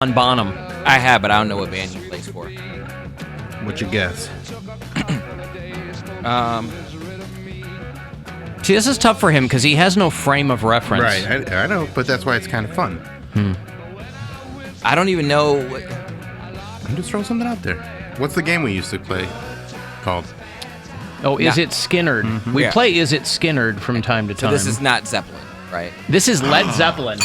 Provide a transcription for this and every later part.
On Bonham. I have, but I don't know what band he plays for. What's your guess? See, this is tough for him because he has no frame of reference. Right, I know, but that's why it's kind of fun. I don't even know. I'm just throwing something out there. What's the game we used to play called? Oh, Is It Skinnerd? Mm-hmm. We play Is It Skinnerd from time to time. So this is not Zeppelin, right? This is Led Zeppelin.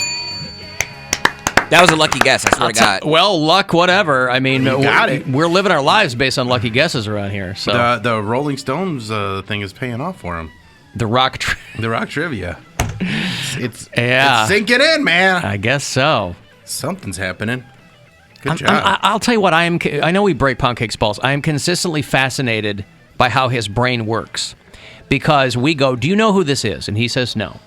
That was a lucky guess, I swear to God. Well, luck, whatever. I mean, You got it. we're living our lives based on lucky guesses around here. So The Rolling Stones thing is paying off for him. the rock, The rock trivia. It's Yeah. sinking in, man. I guess so. Something's happening. Good job. I'll tell you what. I know we break Poundcake's balls. I am consistently fascinated by how his brain works, because we go, "Do you know who this is?" And he says no,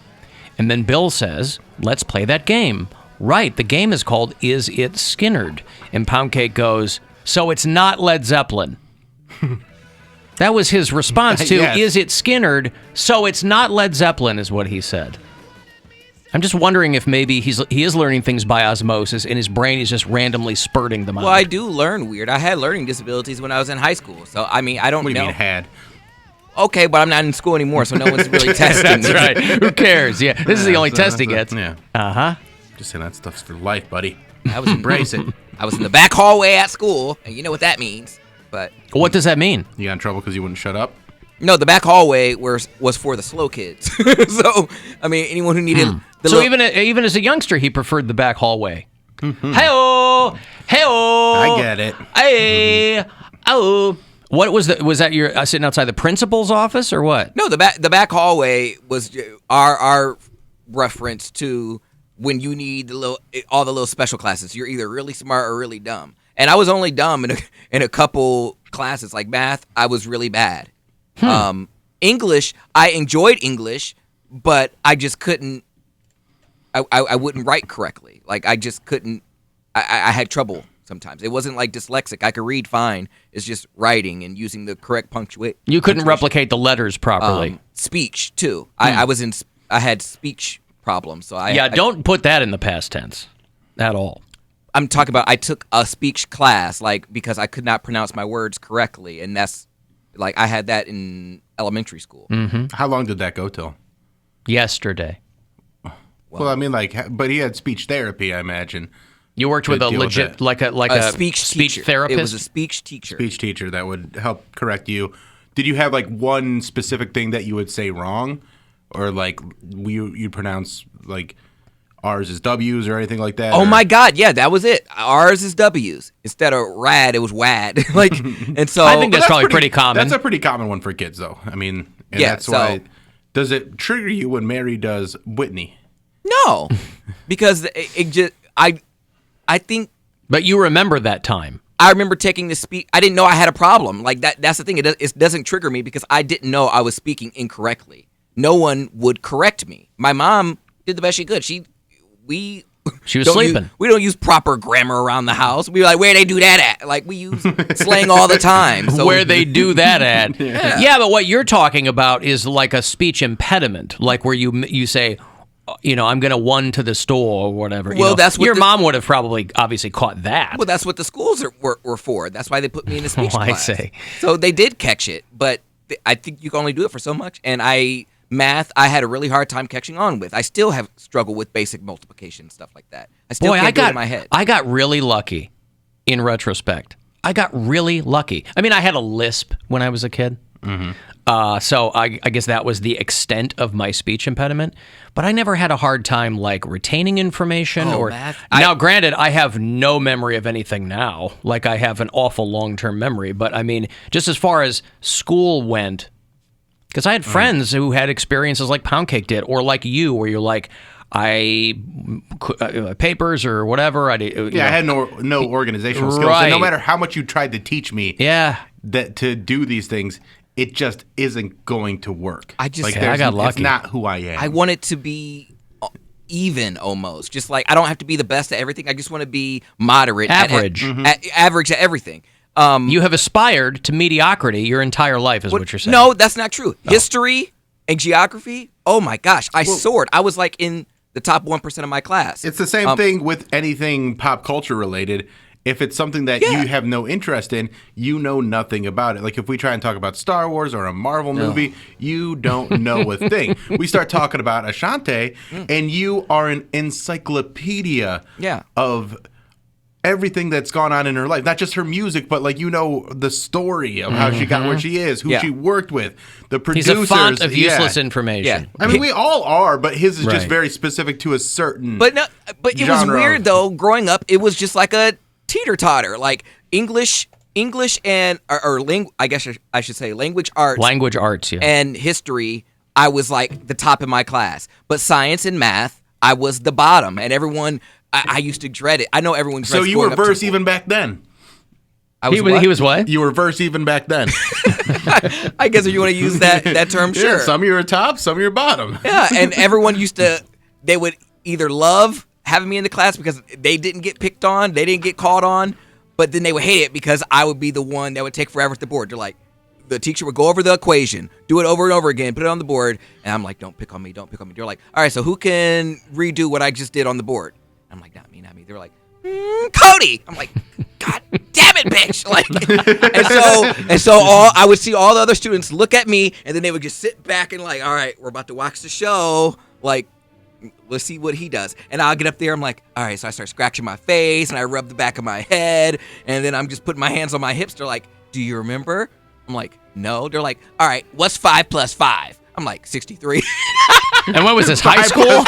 and then Bill says, "Let's play that game." Right, the game is called Is It Skinnerd? And Poundcake goes, "So it's not Led Zeppelin." That was his response to Yes. Is It Skinnerd? So it's not Led Zeppelin, is what he said. I'm just wondering if maybe he is learning things by osmosis and his brain is just randomly spurting them out. Well, I do learn weird. I had learning disabilities when I was in high school. So, I mean, I don't What do know. you mean had? Okay, but I'm not in school anymore, so no one's really testing. That's right. Who cares? Yeah, this is the only test he gets. Yeah. Uh-huh. Just saying that stuff's for life, buddy. I was Embrace it. I was in the back hallway at school, and you know what that means. But What does that mean? You got in trouble because you wouldn't shut up? no, the back hallway was for the slow kids. So, I mean, anyone who needed the So little- even as a youngster, he preferred the back hallway. Hey-oh! Hey-oh! I get it. Hey! Oh! What was that your sitting outside the principal's office or what? No, the back hallway was our reference to when you need all the little special classes. You're either really smart or really dumb. And I was only dumb in a couple classes, like math. I was really bad. English, I enjoyed English, but I just couldn't. I wouldn't write correctly. Like I just couldn't. I had trouble sometimes. It wasn't like dyslexic. I could read fine. It's just writing and using the correct punctuation. You couldn't replicate the letters properly. Speech too. I had speech problems. So Don't put that in the past tense at all. I'm talking about I took a speech class because I could not pronounce my words correctly, and that's I had that in elementary school. How long did that go till? Yesterday. Well, I mean, but he had speech therapy, I imagine. You worked with a deal with legit, that. like a speech teacher. therapist? It was a speech teacher. Speech teacher that would help correct you. Did you have one specific thing that you would say wrong, or you'd pronounce R's as W's or anything like that? Oh my God, yeah, that was it. R's is W's instead of rad. It was wad. And so I think that's probably pretty common. That's a pretty common one for kids, though. I mean, and Yeah, that's so- why. Does it trigger you when Mary does Whitney? no, because it just I think. But you remember that time. I remember taking the speech. I didn't know I had a problem. That's the thing. It doesn't trigger me because I didn't know I was speaking incorrectly. No one would correct me. My mom did the best she could. She was sleeping. We don't use proper grammar around the house. We where they do that at? We use slang all the time. So Where they do that at. Yeah, but what you're talking about is like a speech impediment, where you say, I'm going to one to the store or whatever. Well, that's what your mom would have probably obviously caught that. Well, that's what the schools were for. That's why they put me in a speech class. I see. So they did catch it, but I think you can only do it for so much. And math, I had a really hard time catching on with. I still have struggled with basic multiplication and stuff like that. I still can't do it in my head. I got really lucky in retrospect. I got really lucky. I mean, I had a lisp when I was a kid. So I guess that was the extent of my speech impediment. But I never had a hard time retaining information. Math. Now, granted, I have no memory of anything now. I have an awful long-term memory. But I mean, just as far as school went, because I had friends who had experiences like Poundcake did, or like you, where you're papers or whatever. I had no organizational skills. Right. So no matter how much you tried to teach me, that to do these things, it just isn't going to work. I got lucky. It's not who I am. I want it to be even almost. Just I don't have to be the best at everything. I just want to be moderate. Average. Average at everything. You have aspired to mediocrity your entire life, is what you're saying. No, that's not true. History and geography, oh my gosh, I soared. I was in the top 1% of my class. It's the same thing with anything pop culture related. If it's something that you have no interest in, you know nothing about it. Like if we try and talk about Star Wars or a Marvel movie, you don't know a thing. We start talking about Ashante, and you are an encyclopedia of everything that's gone on in her life. Not just her music, but like the story of how she got where she is, who she worked with, the producers. He's a font of useless information. I mean, we all are, but his is just very specific to a certain But it was weird, though. Growing up, it was just like a teeter-totter, like English and I guess I should say language arts, and history. I was like the top in my class, but science and math, I was the bottom, and everyone. I used to dread it. I know everyone. So you were verse even back then. He was what? You were verse even back then. I guess if you want to use that term, sure. Yeah, some of you are top, some of you are bottom. Yeah, and everyone they would either love having me in the class because they didn't get picked on, they didn't get called on, but then they would hate it because I would be the one that would take forever at the board. They're like, the teacher would go over the equation, do it over and over again, put it on the board, and I'm like, don't pick on me. They're like, all right, so who can redo what I just did on the board? I'm like, not me. They're like, Cody. I'm like, God damn it, bitch. Like, and so I would see all the other students look at me, and then they would just sit back and like, all right, we're about to watch the show. Like, let's see what he does. And I'll get up there. I'm like, all right. So I start scratching my face and I rub the back of my head. And then I'm just putting my hands on my hips. They're like, do you remember? I'm like, no. They're like, all right, what's 5 plus 5? I'm like, 63. And what was this, high school? you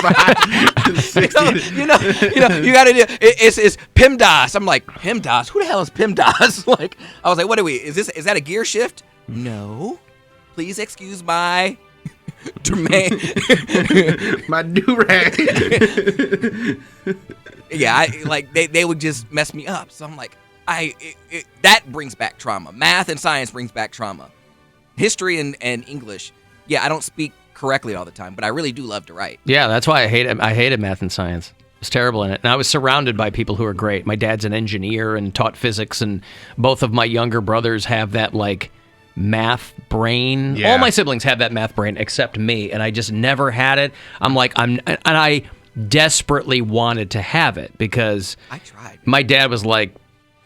got to do it's PEMDAS. I'm like, PEMDAS? Who the hell is PEMDAS? Like, I was like, what are we? Is that a gear shift? No. Please excuse my my do-rag. Yeah, they would just mess me up. So I'm like, that brings back trauma. Math and science brings back trauma. History and English. Yeah, I don't speak correctly all the time, but I really do love to write. Yeah, that's why I hated math and science. I was terrible in it. And I was surrounded by people who are great. My dad's an engineer and taught physics, and both of my younger brothers have that like math brain. Yeah. All my siblings have that math brain except me, and I just never had it. I desperately wanted to have it because I tried. My dad was like,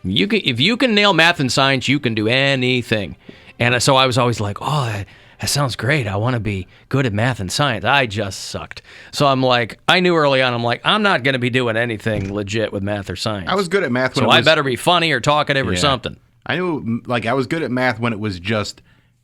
if you can nail math and science, you can do anything. And so I was always like, oh, that sounds great. I want to be good at math and science. I just sucked. So I'm like, I knew early on, I'm not going to be doing anything legit with math or science. I was good at math. I better be funny or talkative or something. I knew, I was good at math when it was just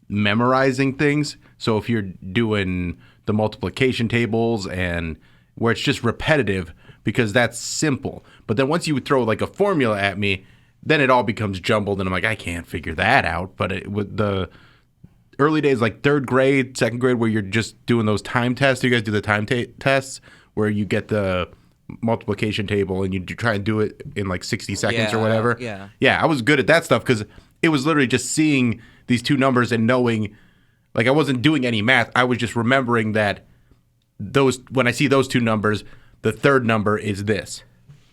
memorizing things. So if you're doing the multiplication tables and where it's just repetitive, because that's simple. But then once you would throw like a formula at me, then it all becomes jumbled, and I'm like, I can't figure that out. But with the early days, like third grade, second grade, where you're just doing those time tests. You guys do the time tests where you get the multiplication table and you try and do it in like 60 seconds or whatever. Yeah, I was good at that stuff because it was literally just seeing these two numbers and knowing, like I wasn't doing any math. I was just remembering that when I see those two numbers, the third number is this.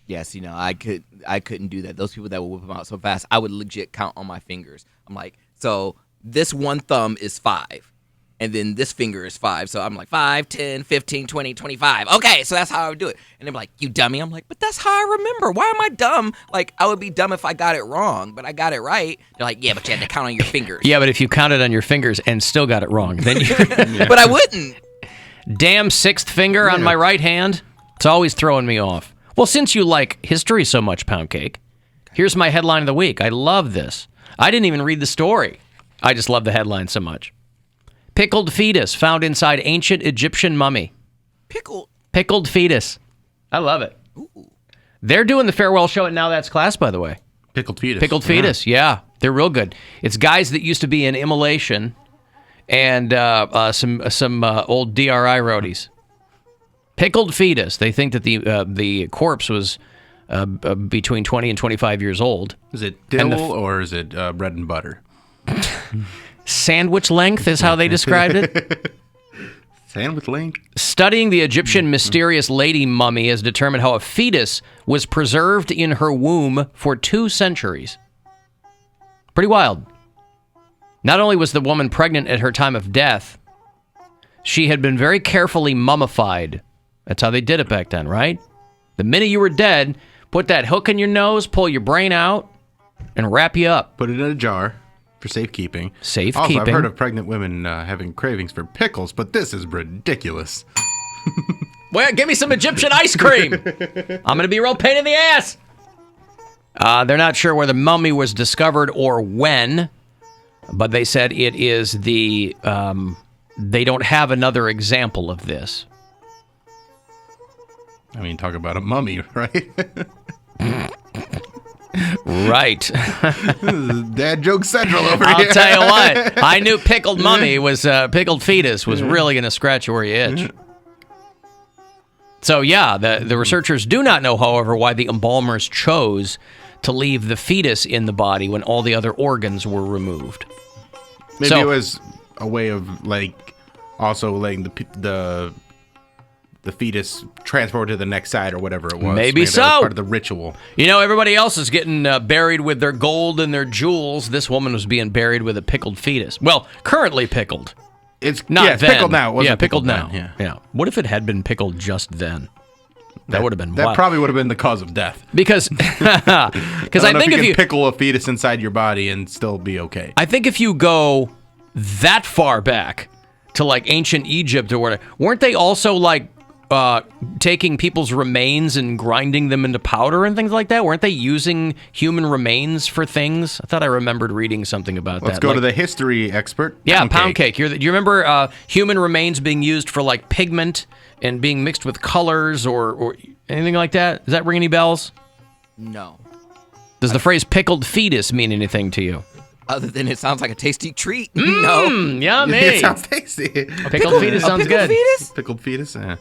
Yes, I couldn't do that. Those people that would whip them out so fast, I would legit count on my fingers. I'm like, so this one thumb is 5, and then this finger is 5. So I'm like 5, 10, 15, 20, 25. Okay, so that's how I would do it. And they're like, you dummy. I'm like, but that's how I remember. Why am I dumb? Like, I would be dumb if I got it wrong, but I got it right. They're like, yeah, but you had to count on your fingers. Yeah, but if you counted on your fingers and still got it wrong, then you... But I wouldn't. Damn sixth finger on my right hand. It's always throwing me off. Well, since you like history so much, Poundcake, here's my headline of the week. I love this. I didn't even read the story. I just love the headline so much. Pickled fetus found inside ancient Egyptian mummy. Pickled fetus. I love it. Ooh. They're doing the farewell show at Now That's Class, by the way. Pickled fetus. Pickled fetus, yeah. They're real good. It's guys that used to be in Immolation and some old DRI roadies. Pickled fetus. They think that the corpse was between 20 and 25 years old. Is it dill or is it bread and butter? Sandwich length is how they described it. Sandwich length? Studying the Egyptian mysterious lady mummy has determined how a fetus was preserved in her womb for 2 centuries. Pretty wild. Not only was the woman pregnant at her time of death, she had been very carefully mummified That's how they did it back then, right? The minute you were dead, put that hook in your nose, pull your brain out, and wrap you up. Put it in a jar for safekeeping. Safekeeping. Also, I've heard of pregnant women having cravings for pickles, but this is ridiculous. Well, give me some Egyptian ice cream. I'm going to be a real pain in the ass. They're not sure where the mummy was discovered or when, but they said it is the... they don't have another example of this. I mean, talk about a mummy, right? Right. Dad joke central over I'll here. tell you what. I knew pickled mummy was... pickled fetus was really going to scratch where you itch. So, yeah, the researchers do not know, however, why the embalmers chose to leave the fetus in the body when all the other organs were removed. Maybe it was a way of, like, also letting the fetus transport to the next side or whatever it was. Maybe that so. was part of the ritual. You know, everybody else is getting buried with their gold and their jewels. This woman was being buried with a pickled fetus. Well, currently pickled. It's Not then. pickled now. It wasn't pickled now. then, Yeah. What if it had been pickled just then? That would have been That wild. probably would have been the cause of death. Because I think if you you pickle a fetus inside your body and still be okay. I think if you go that far back to like ancient Egypt or whatever, weren't they also like taking people's remains and grinding them into powder and things like that? Weren't they using human remains for things? I thought I remembered reading something about that. Let's go to the history expert. Yeah, Poundcake. Do you remember human remains being used for like pigment and being mixed with colors or anything like that? Does that ring any bells? No. Does the phrase pickled fetus mean anything to you? Other than it sounds like a tasty treat. No. Yummy. It sounds tasty. Pickled fetus sounds pickled good. Fetus? Pickled fetus? Yeah.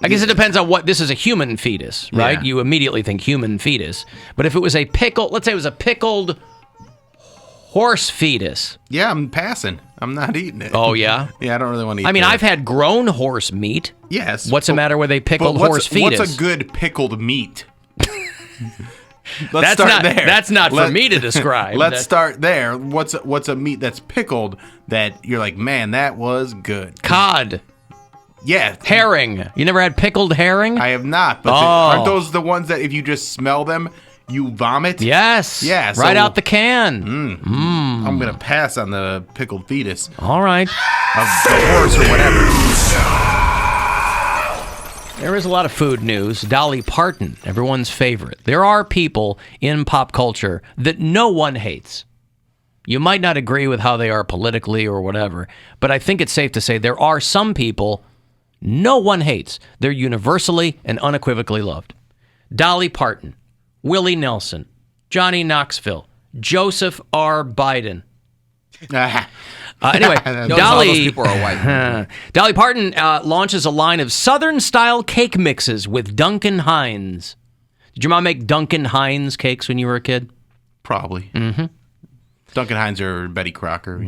I guess it depends on what. This is a human fetus, right? Yeah. You immediately think human fetus. But if it was a pickle, let's say it was a pickled horse fetus. Yeah, I'm passing. I'm not eating it. Oh, yeah? Yeah, I don't really want to eat I mean, that. I've had grown horse meat. Yes. What's the matter with a pickled but horse fetus? What's a good pickled meat? That's not for me to describe. Let's start there. What's a meat that's pickled that you're like, man, that was good? Cod. Yeah. Herring. You never had pickled herring? I have not. But aren't those the ones that if you just smell them, you vomit? Yes. Yeah. Right out the can. I'm going to pass on the pickled fetus All right. of the horse or whatever. There is a lot of food news. Dolly Parton, everyone's favorite. There are people in pop culture that no one hates. You might not agree with how they are politically or whatever, but I think it's safe to say there are some people no one hates. They're universally and unequivocally loved. Dolly Parton, Willie Nelson, Johnny Knoxville, Joseph R. Biden. Anyway, Notice all those people are white. Dolly Parton launches a line of Southern-style cake mixes with Duncan Hines. Did your mom make Duncan Hines cakes when you were a kid? Probably. Mm-hmm. Duncan Hines or Betty Crocker.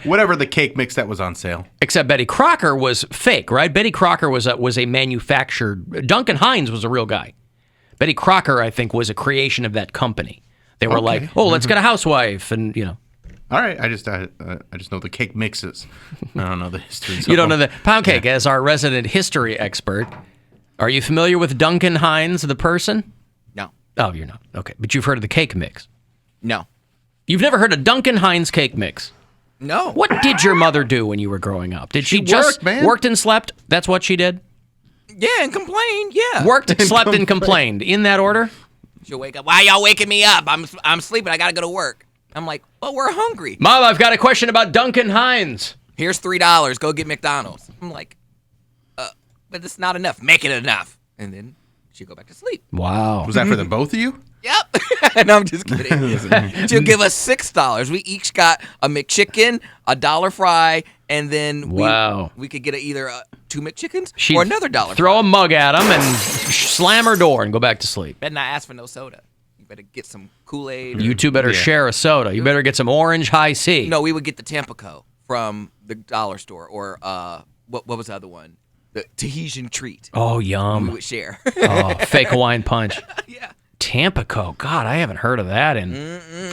Whatever the cake mix that was on sale. Except Betty Crocker was fake, right? Betty Crocker was a manufactured... Duncan Hines was a real guy. Betty Crocker, I think, was a creation of that company. They were like, oh, let's get a housewife, and, you know. All right, I just know the cake mixes. I don't know the history. You don't know the Poundcake, as our resident history expert. Are you familiar with Duncan Hines, the person? No. Oh, you're not. Okay, but you've heard of the cake mix. No. You've never heard of Duncan Hines cake mix. No. What did your mother do when you were growing up? Did she just man. worked and slept? That's what she did? Yeah, and complained. Yeah. Worked, slept, and complained. In that order? She'll wake up. Why y'all waking me up? I'm sleeping. I gotta go to work. I'm like, well, we're hungry. Mom, I've got a question about Duncan Hines. Here's $3. Go get McDonald's. I'm like, but it's not enough. Make it enough. And then she'll go back to sleep. Wow. Was that for the both of you? Yep. No, I'm just kidding. She'll give us $6. We each got a McChicken, a $1 fry, and then we could get either 2 McChickens or another $1. Throw a mug at him and slam her door and go back to sleep. Better not ask for no soda. You better get some Kool-Aid. You two better share a soda. You better get some Orange High C. No, we would get the Tampico from the dollar store, or what was the other one? The Tahitian treat. Oh, yum. We would share. Oh, fake Hawaiian punch. Yeah. Tampico. God, I haven't heard of that. I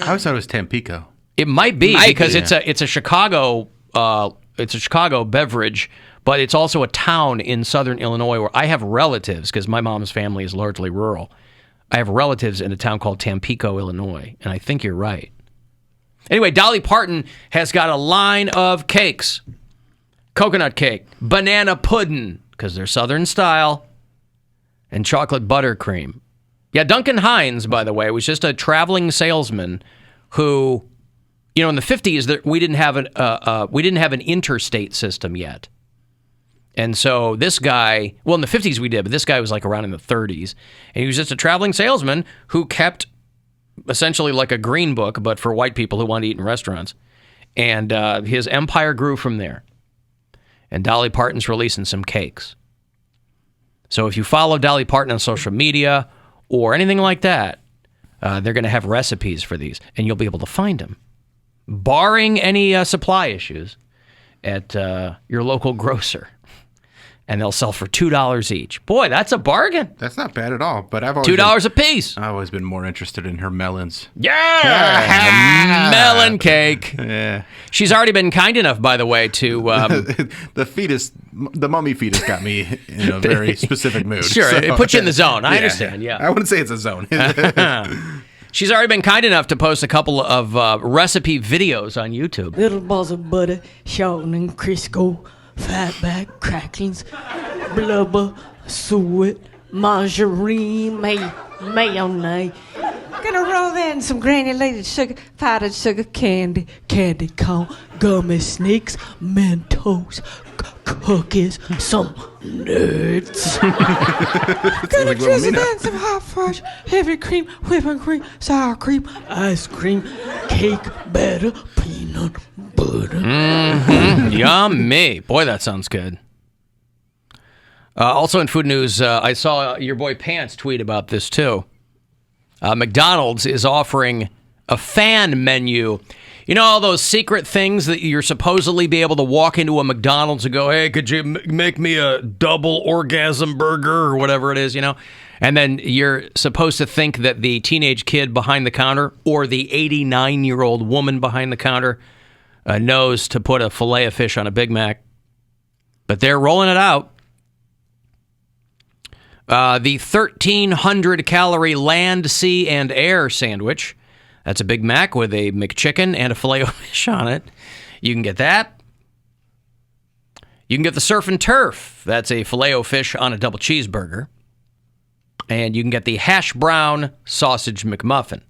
always thought it was Tampico. It might be because it's a Chicago beverage, but it's also a town in southern Illinois where I have relatives, because my mom's family is largely rural. I have relatives in a town called Tampico, Illinois, and I think you're right. Anyway, Dolly Parton has got a line of cakes. Coconut cake, banana pudding, because they're southern style, and chocolate buttercream. Yeah, Duncan Hines, by the way, was just a traveling salesman who, you know, in the 50s, we didn't have an interstate system yet. And so this guy, well, in the 50s we did, but this guy was like around in the 30s. And he was just a traveling salesman who kept essentially like a green book, but for white people who want to eat in restaurants. And his empire grew from there. And Dolly Parton's releasing some cakes. So if you follow Dolly Parton on social media or anything like that, they're going to have recipes for these, and you'll be able to find them, barring any supply issues, at your local grocer. And they'll sell for $2 each. Boy, that's a bargain. That's not bad at all. But I've always $2 a piece. I've always been more interested in her melons. Yeah, melon cake. Yeah, she's already been kind enough, by the way, to the mummy fetus got me in a very specific mood. Sure, so, it puts you in the zone. I understand. Yeah, I wouldn't say it's a zone. She's already been kind enough to post a couple of recipe videos on YouTube. Little balls of butter, shortening, Crisco, fatback, cracklings, blubber, suet, margarine, mayonnaise. Gonna roll that in some granulated sugar, powdered sugar, candy corn, gummy snakes, Mentos, cookies, some nuts. Gonna drizzle that in some hot fresh, heavy cream, whipping cream, sour cream, ice cream, cake batter, peanut butter. Mm-hmm. Yummy. Boy, that sounds good. Also in food news, I saw your boy Pants tweet about this too. McDonald's is offering a fan menu. You know all those secret things that you're supposedly be able to walk into a McDonald's and go, hey, could you make me a double orgasm burger or whatever it is, you know? And then you're supposed to think that the teenage kid behind the counter or the 89-year-old woman behind the counter knows to put a fillet of fish on a Big Mac. But they're rolling it out. The 1,300-calorie land, sea, and air sandwich. That's a Big Mac with a McChicken and a filet of fish on it. You can get that. You can get the Surf and Turf. That's a filet of fish on a double cheeseburger. And you can get the hash brown sausage McMuffin.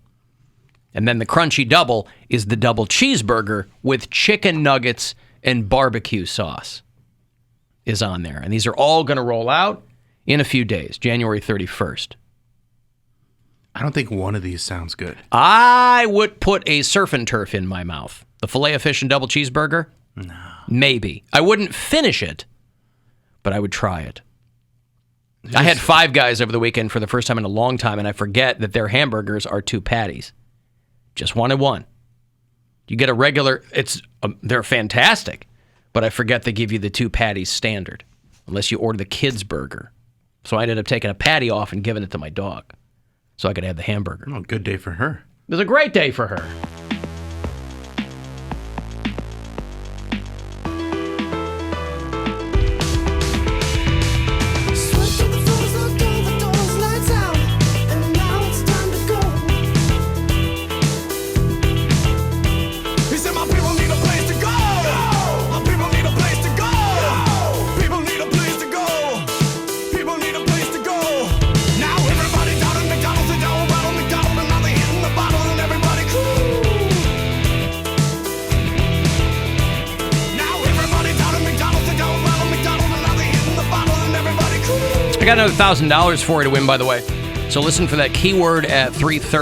And then the Crunchy Double is the double cheeseburger with chicken nuggets and barbecue sauce is on there. And these are all going to roll out in a few days, January 31st. I don't think one of these sounds good. I would put a Surf and Turf in my mouth. The filet of fish and double cheeseburger? No. Maybe. I wouldn't finish it, but I would try it. I had Five Guys over the weekend for the first time in a long time, and I forget that their hamburgers are 2 patties. Just wanted one. You get a regular, they're fantastic, but I forget they give you the 2 patties standard, unless you order the kids' burger. So I ended up taking a patty off and giving it to my dog so I could have the hamburger. Oh, good day for her. It was a great day for her. I got another $1,000 for you to win, by the way. So listen for that keyword at 3:30.